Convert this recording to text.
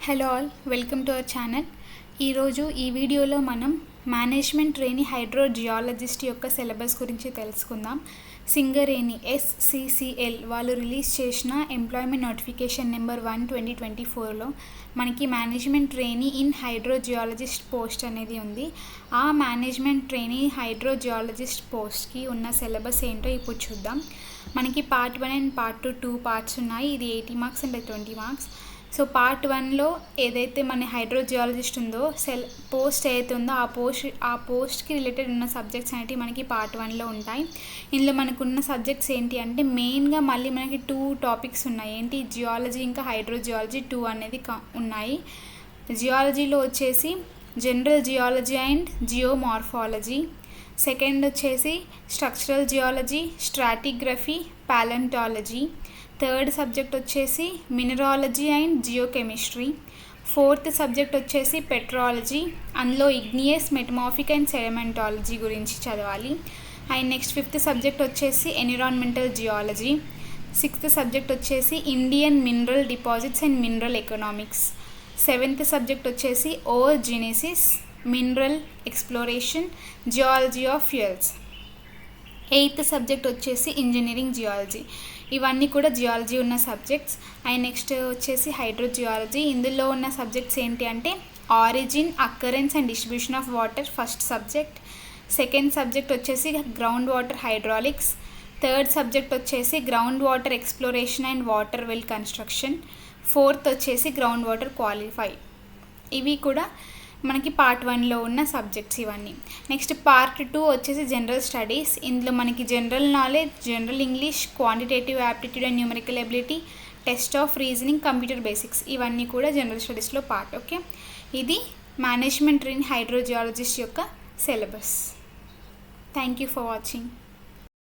Hello all, welcome to our channel. ఈరోజు ఈ వీడియోలో మనం మేనేజ్మెంట్ ట్రైనీ హైడ్రోజియాలజిస్ట్ యొక్క సిలబస్ గురించి తెలుసుకుందాం. సింగరేణి SCCL వాళ్ళు రిలీజ్ చేసిన ఎంప్లాయ్మెంట్ నోటిఫికేషన్ నెంబర్ 1/2024లో మనకి management trainee in hydrogeologist post అనేది ఉంది. ఆ మేనేజ్మెంట్ ట్రైనీ హైడ్రోజియాలజిస్ట్ పోస్ట్కి ఉన్న సిలబస్ ఏంటో ఇప్పుడు చూద్దాం. మనకి పార్ట్ 1 అండ్ పార్ట్ 2 పార్ట్స్ ఉన్నాయి. ఇది 80 marks and 20 marks. So part 1లో ఏదైతే మన హైడ్రోజియాలజిస్ట్ ఉందో పోస్ట్ ఏదైతే ఉందో ఆ పోస్ట్కి రిలేటెడ్ ఉన్న సబ్జెక్ట్స్ అనేవి మనకి పార్ట్ 1లో ఉంటాయి. ఇందులో మనకున్న సబ్జెక్ట్స్ ఏంటి అంటే మెయిన్గా మళ్ళీ మనకి 2 టాపిక్స్ ఉన్నాయి. ఏంటి, జియాలజీ ఇంకా హైడ్రోజియాలజీ 2 అనేది ఉన్నాయి. జియాలజీలో వచ్చేసి general geology and geomorphology, second వచ్చేసి structural geology, stratigraphy, palaeontology, third subject వచ్చేసి mineralogy and geochemistry, fourth subject వచ్చేసి పెట్రాలజీ, అందులో ఇగ్నియస్, మెటమార్ఫిక్ అండ్ సెడిమెంటాలజీ గురించి చదవాలి. అండ్ నెక్స్ట్ ఫిఫ్త్ సబ్జెక్ట్ వచ్చేసి ఎన్విరాన్మెంటల్ జియాలజీ, సిక్స్త్ సబ్జెక్ట్ వచ్చేసి Indian mineral deposits and mineral economics, seventh subject వచ్చేసి ore genesis, mineral exploration, geology of fuels, eighth subject వచ్చేసి engineering geology. ఇవన్నీ కూడా geology ఉన్న subjects. And next వచ్చేసి హైడ్రోజియాలజీ. ఇందులో ఉన్న సబ్జెక్ట్స్ ఏంటి అంటే origin, occurrence and distribution of water first subject, second subject వచ్చేసి ground water hydraulics, third subject వచ్చేసి ground water exploration and water well construction, fourth వచ్చేసి గ్రౌండ్ వాటర్ క్వాలిఫై. ఇవి కూడా మనకి పార్ట్ 1లో ఉన్న సబ్జెక్ట్స్ ఇవన్నీ. నెక్స్ట్ పార్ట్ 2 వచ్చేసి జనరల్ స్టడీస్. ఇందులో మనకి general knowledge, general English, quantitative aptitude and numerical ability, test of reasoning, computer basics, ఇవన్నీ కూడా జనరల్ స్టడీస్లో పార్ట్. ఓకే, ఇది మేనేజ్మెంట్ ట్రైనీ హైడ్రోజియాలజిస్ట్ యొక్క syllabus. Thank you for watching.